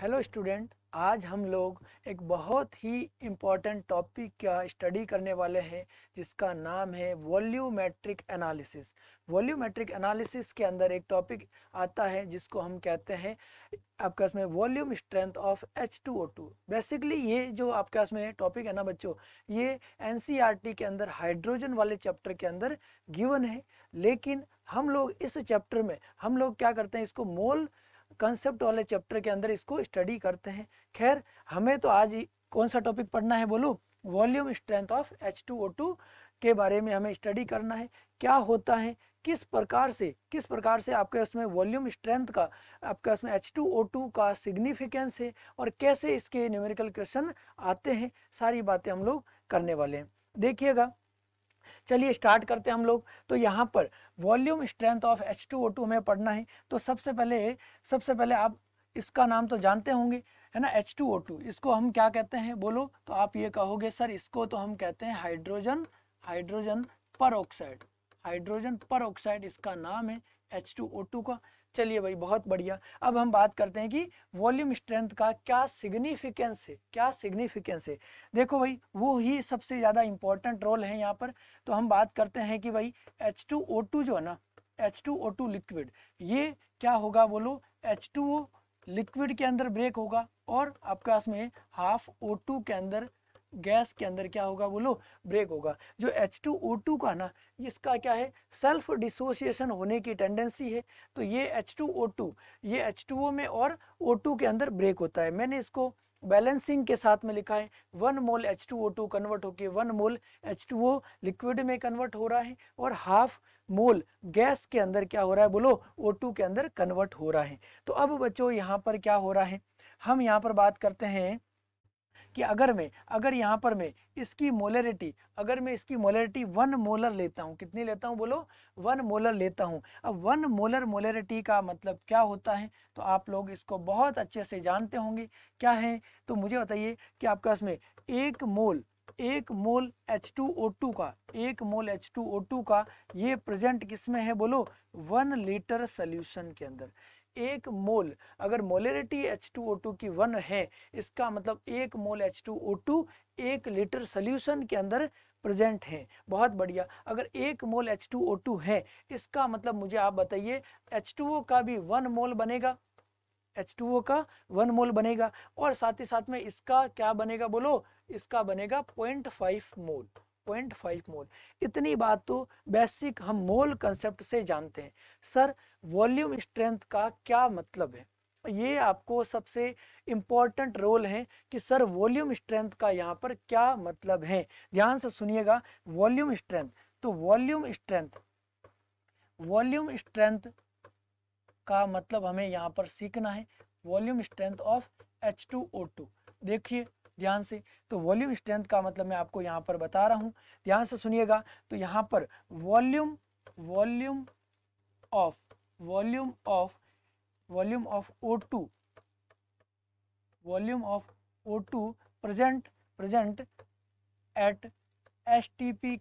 Hello student, आज हम लोग एक बहुत ही इम्पॉर्टेंट टॉपिक का स्टडी करने वाले हैं जिसका नाम है वॉल्यूमेट्रिक एनालिसिस। वॉल्यूमेट्रिक एनालिसिस के अंदर एक टॉपिक आता है जिसको हम कहते हैं आपके पास में volume strength of H2O2। Basically ये जो आपके पास में टॉपिक है ना बच्चों, ये NCERT के अंदर हाइड्रोजन वाले चैप्टर के अंदर गिवन है। लेकिन हम लोग इस चैप्टर में हम लोग क्या करते हैं, इसको मोल कंसेप्ट वाले चैप्टर के अंदर इसको स्टडी करते हैं। खैर, हमें तो आज कौन सा टॉपिक पढ़ना है बोलो, वॉल्यूम स्ट्रेंथ ऑफ H2O2 के बारे में हमें स्टडी करना है। क्या होता है, किस प्रकार से आपके उसमें वॉल्यूम स्ट्रेंथ का आपके उसमें H2O2 का सिग्निफिकेंस है और कैसे इसके न्यूमेरिकल क्वेश्चन आते हैं, सारी बातें हम लोग करने वाले हैं। देखिएगा, चलिए स्टार्ट करते हैं हम लोग। तो यहाँ पर वॉल्यूम स्ट्रेंथ ऑफ H2O2 हमें पढ़ना है। तो सबसे पहले आप इसका नाम तो जानते होंगे, है ना, H2O2। इसको हम क्या कहते हैं बोलो, तो आप ये कहोगे सर इसको तो हम कहते हैं हाइड्रोजन पर ऑक्साइड इसका नाम है H2O2 का। चलिए भाई, बहुत बढ़िया। अब हम बात करते हैं कि वॉल्यूम स्ट्रेंथ का क्या सिग्निफिकेंस है। देखो भाई, वो ही सबसे ज़्यादा इंपॉर्टेंट रोल है यहाँ पर। तो हम बात करते हैं कि भाई H2O2 जो है ना, H2O2 लिक्विड, ये क्या होगा बोलो, H2O लिक्विड के अंदर ब्रेक होगा और आपके पास में हाफ O2 के अंदर गैस के अंदर क्या होगा बोलो, ब्रेक होगा। जो H2O2 का ना, इसका क्या है, सेल्फ डिसोसिएशन होने की टेंडेंसी है। तो ये H2O2 ये H2O में और O2 के अंदर ब्रेक होता है। मैंने इसको बैलेंसिंग के साथ में लिखा है। 1 मोल H2O2 कन्वर्ट होके 1 मोल H2O लिक्विड में कन्वर्ट हो रहा है और हाफ मोल गैस के अंदर क्या हो रहा है बोलो, O2 के अंदर कन्वर्ट हो रहा है। तो अब बच्चों यहाँ पर क्या हो रहा है, हम यहाँ पर बात करते हैं कि अगर यहाँ पर मैं इसकी मोलरिटी 1 मोलर लेता हूँ, कितनी लेता हूँ बोलो, 1 मोलर लेता हूँ। अब 1 मोलर मोलरिटी का मतलब क्या होता है, तो आप लोग इसको बहुत अच्छे से जानते होंगे क्या है। तो मुझे बताइए कि आपके पास में एक मोल H2O2 का ये प्रेजेंट किस में है बोलो, 1 लीटर सोल्यूशन के अंदर। एक मोल, अगर मोलरिटी H2O2 की 1 है, इसका मतलब एक मोल H2O2 1 लीटर सोल्यूशन के अंदर प्रेजेंट है। बहुत बढ़िया। अगर एक मोल H2O2 है, इसका मतलब मुझे आप बताइए H2O का भी 1 मोल बनेगा, H2O का 1 मोल बनेगा और साथ ही साथ में इसका क्या बनेगा बोलो, इसका बनेगा 0.5 मोल। इतनी बात तो बेसिक हम मोल कंसेप्ट से जानते हैं। सर, वॉल्यूम स्ट्रेंथ का क्या मतलब है, ये आपको सबसे इंपॉर्टेंट रोल है कि सर वॉल्यूम स्ट्रेंथ का यहाँ पर क्या मतलब है। ध्यान से सुनिएगा, वॉल्यूम स्ट्रेंथ, तो वॉल्यूम स्ट्रेंथ का मतलब हमें यहाँ पर सीखना है वॉल्यूम स्ट्रेंथ ऑफ H2O2। देखिए ध्यान से, तो वॉल्यूम स्ट्रेंथ का मतलब मैं आपको यहाँ पर बता रहा हूँ, ध्यान से सुनिएगा। तो यहाँ पर volume of O2 present at STP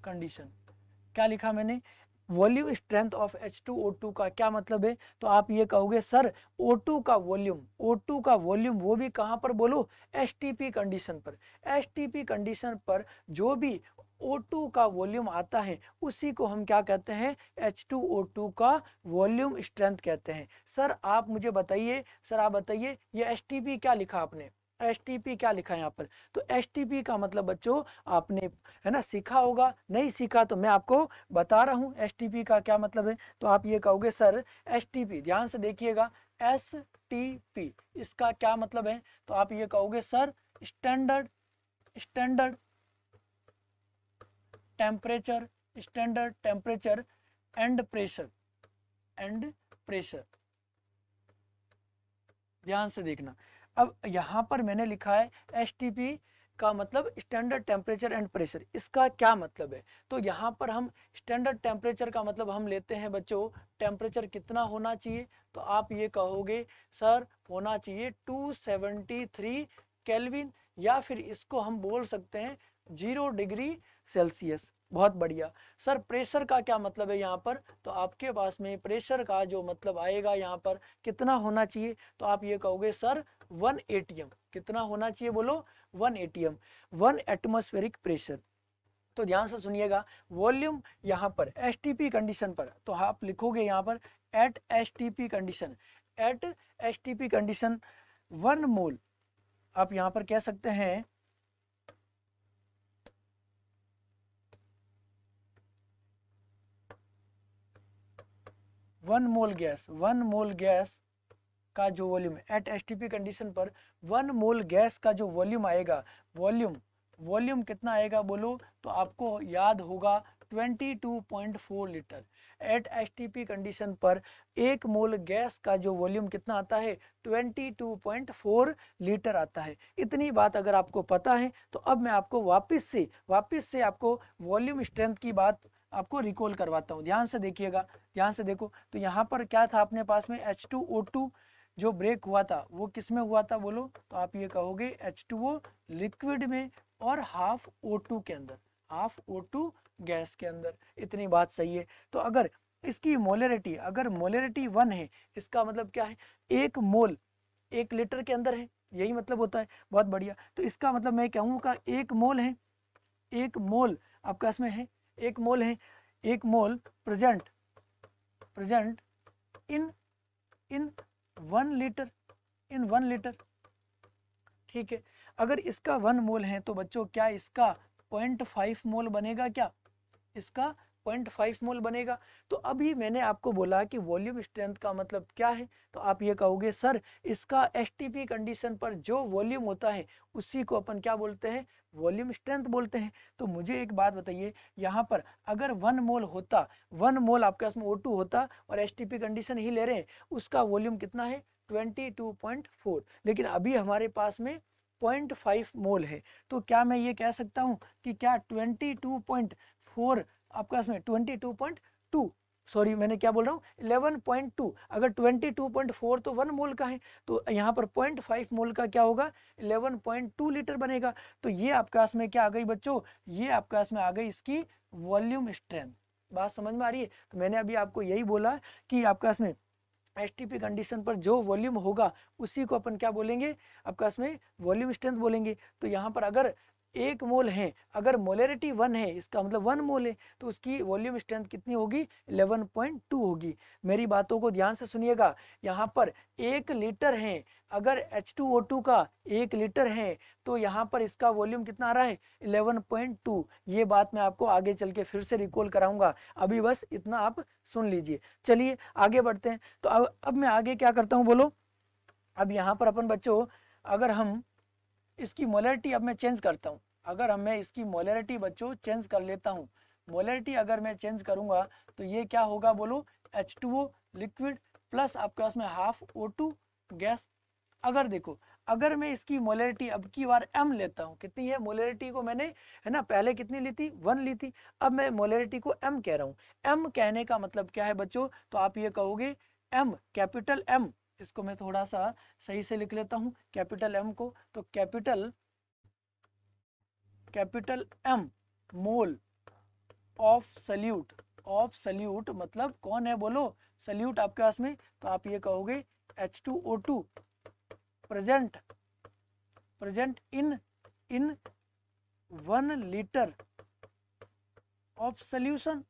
condition, क्या लिखा मैंने, वॉल्यूम स्ट्रेंथ ऑफ H2O2 का क्या मतलब है। तो आप ये कहोगे सर O2 का वॉल्यूम वो भी कहाँ पर बोलो, STP कंडीशन पर। STP कंडीशन पर जो भी O2 का वॉल्यूम आता है उसी को हम क्या कहते हैं, H2O2 का वॉल्यूम स्ट्रेंथ कहते हैं। सर आप मुझे बताइए, ये STP क्या लिखा आपने, STP क्या लिखा है यहाँ पर। तो STP का मतलब बच्चों आपने, है ना, सीखा होगा, नहीं सीखा तो मैं आपको बता रहा हूँ STP का क्या मतलब है। तो आप ये कहोगे सर STP, ध्यान से देखिएगा, STP इसका क्या मतलब है। तो आप ये कहोगे sir standard temperature and pressure. ध्यान से देखना, अब यहाँ पर मैंने लिखा है STP का मतलब स्टैंडर्ड टेम्परेचर एंड प्रेशर। इसका क्या मतलब है, तो यहाँ पर हम स्टैंडर्ड टेम्परेचर का मतलब हम लेते हैं बच्चों, टेम्परेचर कितना होना चाहिए। तो आप ये कहोगे सर होना चाहिए 273 केल्विन, या फिर इसको हम बोल सकते हैं 0 डिग्री सेल्सियस। बहुत बढ़िया। सर प्रेशर का क्या मतलब है यहाँ पर? तो आपके पास में प्रेशर का जो मतलब आएगा यहाँ पर कितना होना चाहिए, तो आप ये कहोगे सर 1 atm। कितना होना चाहिए बोलो? 1 atm, 1 एटमॉस्फेरिक प्रेशर। तो ध्यान से सुनिएगा, वॉल्यूम यहाँ पर एसटीपी कंडीशन पर, तो आप लिखोगे यहाँ पर at STP condition, at STP condition 1 mole, आप यहाँ पर कह सकते हैं 1 मोल गैस, 1 मोल गैस का जो वॉल्यूम एट एसटीपी कंडीशन पर 1 मोल गैस का जो वॉल्यूम आएगा, वॉल्यूम कितना आएगा बोलो? तो आपको याद होगा 22.4 लीटर। एट एसटीपी कंडीशन पर 1 मोल गैस का जो वॉल्यूम कितना आता है? 22.4 लीटर आता है। इतनी बात अगर आपको पता है तो अब मैं आपको वापस से आपको वॉल्यूम स्ट्रेंथ की बात आपको रिकॉल करवाता हूँ। ध्यान से देखिएगा, ध्यान से देखो। तो यहाँ पर क्या था अपने पास में? H2O2 जो ब्रेक हुआ था वो किस में हुआ था बोलो? तो आप ये कहोगे H2O लिक्विड में और हाफ O2 के अंदर, हाफ O2 गैस के अंदर। इतनी बात सही है। तो अगर इसकी मोलरिटी, अगर मोलरिटी 1 है, इसका मतलब क्या है? 1 मोल 1 लीटर के अंदर है, यही मतलब होता है। बहुत बढ़िया। तो इसका मतलब मैं कहूँगा 1 मोल है, 1 मोल आपका इसमें है, 1 मोल है, 1 mole present in 1 litre, in 1 litre. ठीक है। अगर इसका 1 मोल है तो बच्चों क्या इसका 0.5 मोल बनेगा? क्या इसका 0.5 मोल बनेगा? तो अभी मैंने आपको बोला कि वॉल्यूम स्ट्रेंथ का मतलब क्या है, तो आप ये कहोगे सर इसका एसटीपी कंडीशन पर जो वॉल्यूम होता है उसी को अपन क्या बोलते हैं? वॉल्यूम स्ट्रेंथ बोलते हैं। तो मुझे एक बात बताइए, यहाँ पर अगर 1 मोल होता, 1 मोल आपके पास में O2 होता और एसटीपी कंडीशन ही ले रहे हैं, उसका वॉल्यूम कितना है? 22.4। लेकिन अभी हमारे पास में 0.5 मोल है। तो क्या मैं ये कह सकता हूँ कि क्या 22.4 आपका इसमें 22.2, सॉरी मैंने क्या बोल रहा हूँ 11.2, अगर 22.4 तो 1 मोल का है, तो यहाँ पर 0.5 मोल का क्या होगा? 11.2 लीटर बनेगा। तो ये आपका इसमें क्या आ गई बच्चों? ये आपका इसमें आ गई इसकी वॉल्यूम स्ट्रेंथ। बात समझ में आ रही है? तो मैंने अभी आपको यही बोला कि आपका इसमें एसटीपी कंडीशन पर जो वॉल्यूम होगा उसी को अपन क्या बोलेंगे? आपका इसमें वॉल्यूम स्ट्रेंथ बोलेंगे। तो यहाँ पर अगर 1 मोल है, अगर मोलरिटी 1 है, इसका मतलब 1 मोल है, तो उसकी वॉल्यूम स्ट्रेंथ कितनी होगी? 11.2 होगी। मेरी बातों को ध्यान से सुनिएगा। यहाँ पर 1 लीटर है, अगर H2O2 का 1 लीटर है तो यहाँ पर इसका वॉल्यूम कितना आ रहा है? 11.2। ये बात मैं आपको आगे चल के फिर से रिकॉल कराऊंगा, अभी बस इतना आप सुन लीजिए। चलिए आगे बढ़ते हैं। तो अब मैं आगे क्या करता हूँ बोलो? अब यहाँ पर अपन बच्चों अगर हम इसकी मोलरिटी अब मैं चेंज करता हूँ, अगर मैं इसकी मोलरिटी बच्चों चेंज कर लेता हूँ, मोलरिटी अगर मैं चेंज करूँगा तो ये क्या होगा बोलो? H2O लिक्विड प्लस आपके पास में हाफ O2 गैस। अगर देखो, अगर मैं इसकी मोलरिटी अब की बार m लेता हूँ, कितनी है मोलरिटी को मैंने, है ना, पहले कितनी ली थी? 1 ली थी। अब मैं मोलरिटी को m कह रहा हूँ। m कहने का मतलब क्या है बच्चों? तो आप ये कहोगे m, कैपिटल M, इसको मैं थोड़ा सा सही से लिख लेता हूँ कैपिटल M को। तो capital M mole of solute, of solute मतलब कौन है बोलो? सल्यूट आपके पास में। तो आप ये कहोगे H2O2 present in 1 litre of solution,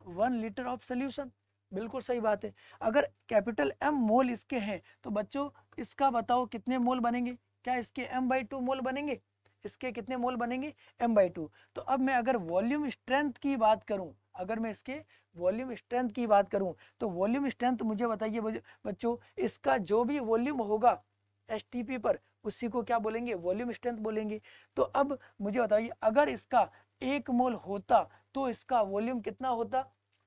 1 litre of solution. बिल्कुल सही बात है। अगर कैपिटल M मोल इसके हैं तो बच्चों इसका बताओ कितने मोल बनेंगे? क्या इसके m/2 मोल बनेंगे? इसके कितने मोल बनेंगे? m/2। तो अब मैं अगर वॉल्यूम स्ट्रेंथ की बात करूं, अगर मैं इसके वॉल्यूम स्ट्रेंथ की बात करूं तो वॉल्यूम स्ट्रेंथ मुझे बताइए बच्चों, इसका जो भी वॉल्यूम होगा एसटीपी पर उसी को क्या बोलेंगे? वॉल्यूम स्ट्रेंथ बोलेंगे। तो अब मुझे बताइए अगर इसका 1 मोल होता तो इसका वॉल्यूम कितना होता?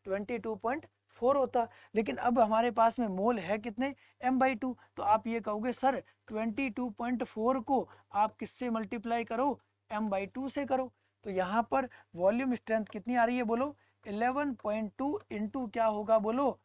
22.4 होता। लेकिन अब हमारे पास में मोल है कितने? m/2। तो आप ये कहोगे सर 22.4 को आप किससे मल्टीप्लाई करो? m/2 से करो। तो यहाँ पर वॉल्यूम स्ट्रेंथ कितनी आ रही है बोलो? 11.2 इंटू क्या होगा बोलो?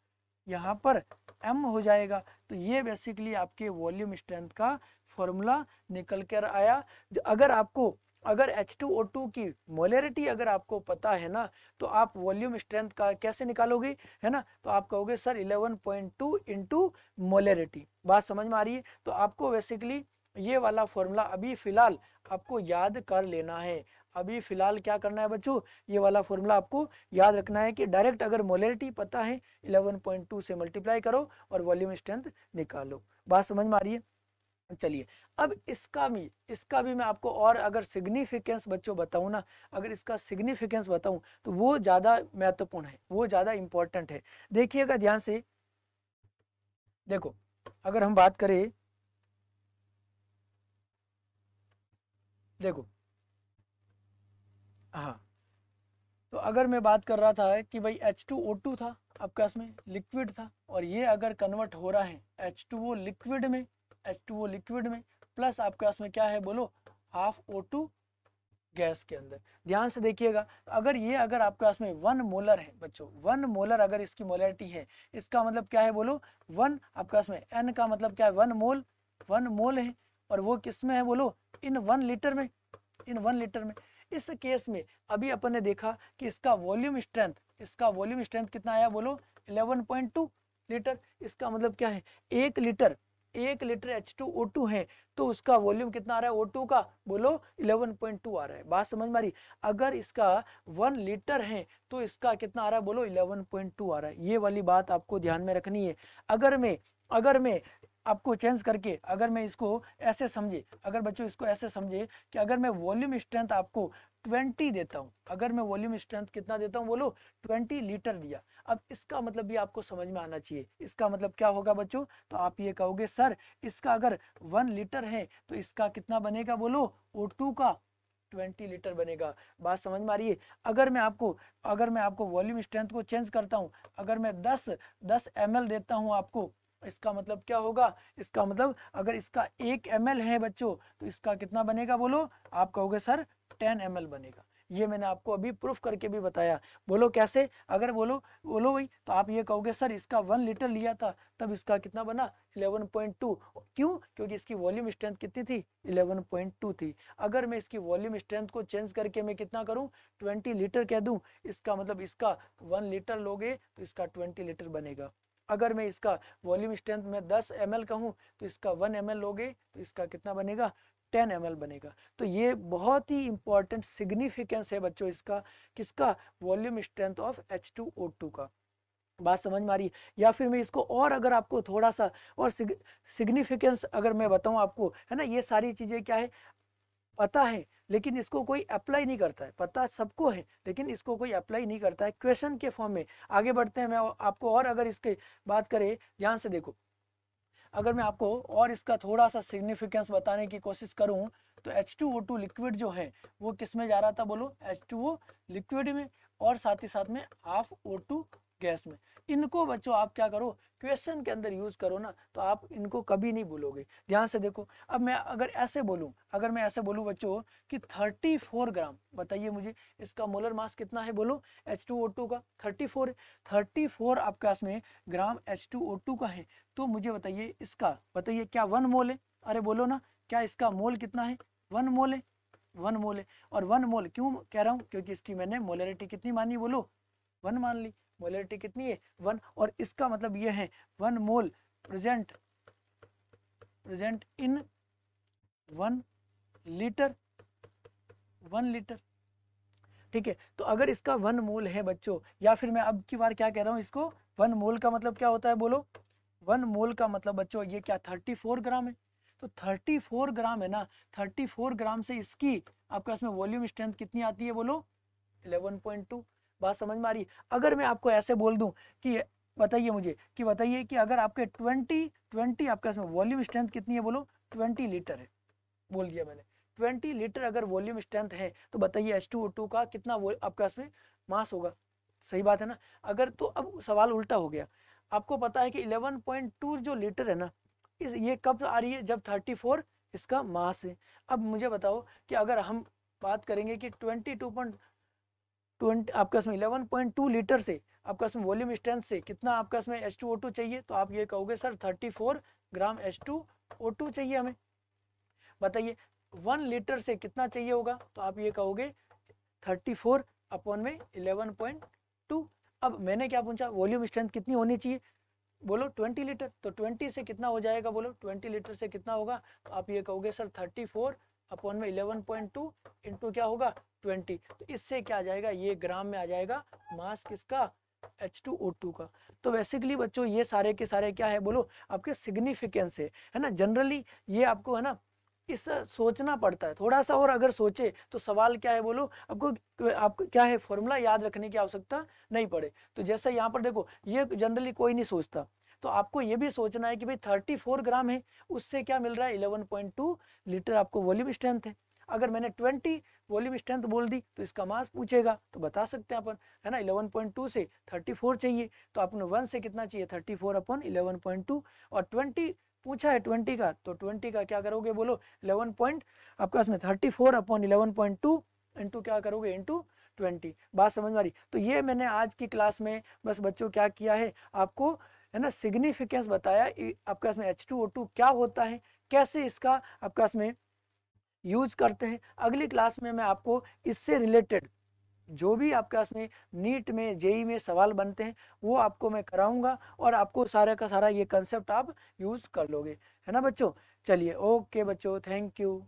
यहाँ पर m हो जाएगा। तो ये बेसिकली आपके वॉल्यूम स्ट्रेंथ का फॉर्मूला निकल कर आया। अगर आपको अगर H2O2 की मोलरिटी अगर आपको पता है ना, तो आप वॉल्यूम स्ट्रेंथ का कैसे निकालोगे, है ना, तो आप कहोगे सर 11.2 इंटू मोलरिटी। बात समझ में आ रही है? तो आपको बेसिकली ये वाला फॉर्मूला अभी फिलहाल आपको याद कर लेना है। अभी फिलहाल क्या करना है बच्चों, ये वाला फॉर्मूला आपको याद रखना है कि डायरेक्ट अगर मोलरिटी पता है 11.2 से मल्टीप्लाई करो और वॉल्यूम स्ट्रेंथ निकालो। बात समझ में आ रही है? चलिए, अब इसका भी मैं आपको और अगर सिग्निफिकेंस बच्चों बताऊं ना, अगर इसका सिग्निफिकेंस बताऊं तो वो ज़्यादा महत्वपूर्ण है, वो ज़्यादा इंपॉर्टेंट है। देखिएगा ध्यान से, देखो अगर हम बात करें, देखो हाँ, तो अगर मैं बात कर रहा था कि भाई H2O2 था आपके पास में, लिक्विड था, और ये अगर कन्वर्ट हो रहा है H2O लिक्विड में, H2O लिक्विड में, प्लस आपके पास में क्या है बोलो, हाफ O2 गैस के अंदर। ध्यान से देखिएगा, अगर ये अगर आपके पास में 1 मोलर है बच्चों, 1 मोलर अगर इसकी मोलरिटी है, इसका मतलब क्या है बोलो, 1 आपके पास में N का मतलब क्या है, 1 मोल, 1 मोल है, और वो किस में है बोलो, इन 1 लीटर में, इन 1 लीटर में। इस केस में अभी अपन ने देखा कि इसका वॉल्यूम स्ट्रेंथ, इसका वॉल्यूम स्ट्रेंथ कितना आया बोलो, 11.2 लीटर। इसका मतलब क्या है, 1 लीटर, 1 लीटर H2O2 है, तो उसका वॉल्यूम कितना आ रहा है O2 का बोलो, 11.2 आ रहा है। बात समझ में आ रही? अगर इसका 1 लीटर है तो इसका कितना आ रहा है बोलो, 11.2 आ रहा है। ये वाली बात आपको ध्यान में रखनी है। अगर मैं आपको चेंज करके, अगर मैं इसको ऐसे समझे, अगर बच्चों इसको ऐसे समझे कि अगर मैं वॉल्यूम स्ट्रेंथ आपको 20 देता हूं, अगर मैं वॉल्यूम स्ट्रेंथ कितना देता हूं बोलो, 20 लीटर दिया। अब इसका मतलब भी आपको समझ में आना चाहिए, इसका मतलब क्या होगा बच्चों, तो आप ये कहोगे सर इसका अगर 1 लीटर है तो इसका कितना बनेगा बोलो, O2 का 20 लीटर बनेगा। बात समझ में आ रही है? अगर मैं आपको वॉल्यूम स्ट्रेंथ को चेंज करता हूं, अगर मैं 10 ml देता हूं आपको, इसका मतलब क्या होगा, इसका मतलब अगर इसका 1 ml है बच्चों, तो इसका कितना बनेगा बोलो, आप कहोगे सर 10 ml बनेगा। ये मैंने आपको अभी प्रूफ करके भी बताया। बोलो कैसे, अगर बोलो बोलो भाई, तो आप ये कहोगे सर इसका 1 लीटर लिया था, तब इसका कितना बना 11.2। क्यों? क्योंकि इसकी वॉल्यूम स्ट्रेंथ कितनी थी, 11.2 थी। अगर मैं इसकी वॉल्यूम स्ट्रेंथ को चेंज करके मैं कितना करूं, 20 लीटर कह दूं, इसका मतलब इसका 1 लीटर लोगे तो इसका 20 लीटर बनेगा। अगर मैं इसका वॉल्यूम स्ट्रेंथ में 10 ml कहूँ तो इसका 1 ml लोगे तो इसका कितना बनेगा, 10 ml बनेगा। तो ये बहुत ही इंपॉर्टेंट सिग्निफिकेंस है बच्चों इसका, किसका, वॉल्यूम स्ट्रेंथ ऑफ H2O2 का। बात समझ में आ रही है? या फिर मैं इसको और अगर आपको थोड़ा सा और सिग्निफिकेंस अगर मैं बताऊं आपको, है ना, ये सारी चीजें क्या है, पता है लेकिन इसको कोई अप्लाई नहीं करता है, पता सबको है लेकिन इसको कोई अप्लाई नहीं करता है, क्वेश्चन के फॉर्म में। आगे बढ़ते हैं, मैं आपको और अगर इसके बात करें, ध्यान से देखो, अगर मैं आपको और इसका थोड़ा सा सिग्निफिकेंस बताने की कोशिश करूं, तो H2O2 लिक्विड जो है वो किस में जा रहा था बोलो, H2O लिक्विड में, और साथ ही साथ में हाफ O2 गैस में। इनको बच्चों आप क्या करो, क्वेश्चन के अंदर यूज करो ना, तो आप इनको कभी नहीं भूलोगे। ध्यान से देखो, अब मैं अगर ऐसे बोलूं, अगर मैं ऐसे बोलूं बच्चों कि 34 ग्राम, बताइए मुझे इसका मोलर मास कितना है बोलो, H2O2 का 34 है। 34 आपके पास में ग्राम H2O2 का है, तो मुझे बताइए इसका, बताइए क्या 1 मोल है, अरे बोलो ना, क्या इसका मोल कितना है, 1 मोल है, 1 मोल है। और 1 मोल क्यों कह रहा हूँ, क्योंकि इसकी मैंने मोलरिटी कितनी मानी बोलो, 1 मान ली। मोलरिटी कितनी है, 1, और इसका मतलब ये है 1 mole present in 1 litre, 1 litre. ठीक है, तो अगर इसका 1 मोल है बच्चों, या फिर मैं अब की बार क्या कह रहा हूँ इसको, 1 मोल का मतलब क्या होता है बोलो, 1 मोल का मतलब बच्चों ये क्या 34 ग्राम है। तो 34 ग्राम है ना, 34 ग्राम से इसकी आपके पास में वॉल्यूम स्ट्रेंथ कितनी आती है बोलो, 11.2। बात समझ में आ रही है? अगर मैं आपको ऐसे बोल दूं कि बताइए मुझे, कि बताइए कि अगर आपके 20 आपके पास में वॉल्यूम स्ट्रेंथ कितनी है बोलो, 20 लीटर है, बोल दिया मैंने, 20 लीटर अगर वॉल्यूम स्ट्रेंथ है, तो बताइए H2O2 का कितना आपके पास में मास होगा। सही बात है ना? अगर तो अब सवाल उल्टा हो गया, आपको पता है कि 11.2 जो लीटर है ना, इस ये कब आ रही है, जब 34 इसका मास है। अब मुझे बताओ कि अगर हम बात करेंगे कि 22.20 आपके पास में 11.2 लीटर से आपके पास में वॉल्यूम स्ट्रेंथ से कितना आपके पास में H2O2 चाहिए, तो आप ये कहोगे सर 34 ग्राम H2O2 चाहिए हमें। बताइए 1 लीटर से कितना चाहिए होगा, तो आप ये कहोगे 34 अपॉन में 11.2। अब मैंने क्या पूछा, वॉल्यूम स्ट्रेंथ कितनी होनी चाहिए, बोलो 20 लीटर, तो 20 से कितना हो जाएगा, बोलो 20 लीटर से कितना होगा, तो आप ये कहोगे सर 34 अपॉन में 11.2 इंटू क्या होगा 20, तो इससे क्या आ जाएगा, ये ग्राम में आ जाएगा मास किसका, H2O2 का। तो बेसिकली बच्चों ये सारे के सारे क्या है, बोलो आपके सिग्निफिकेंस है ना। जनरली ये आपको है ना इस सोचना पड़ता है थोड़ा सा, और अगर सोचे तो सवाल क्या है, बोलो आपको क्या है, फॉर्मूला याद रखने की आवश्यकता नहीं पड़े। तो जैसे यहाँ पर देखो ये जनरली कोई नहीं सोचता, तो आपको ये भी सोचना है कि भाई 34 ग्राम है, उससे क्या मिल रहा है 11.2 लीटर आपको वॉल्यूम स्ट्रेंथ है। अगर मैंने 20 वॉल्यूम स्ट्रेंथ बोल दी तो इसका मास पूछेगा, तो बता सकते हैं अपन, है ना 11.2 से 34 चाहिए, तो आपने 1 से कितना चाहिए 34 अपॉन 11.2, और 20 पूछा है 20 का, तो 20 का क्या करोगे, बोलो 11 पॉइंट आपके पास में 34 अपॉन 11.2 इंटू क्या करोगे, इंटू 20। बात समझ में आ रही। तो ये मैंने आज की क्लास में बस बच्चों क्या किया है, आपको है ना सिग्निफिकेंस बताया, आपके पास में H2O2 क्या होता है, कैसे इसका आपके पास में यूज करते हैं। अगली क्लास में मैं आपको इससे रिलेटेड जो भी आपके पास में नीट में जेई में सवाल बनते हैं वो आपको मैं कराऊंगा, और आपको सारा का सारा ये कंसेप्ट आप यूज कर लोगे, है ना बच्चों। चलिए ओके बच्चों, थैंक यू।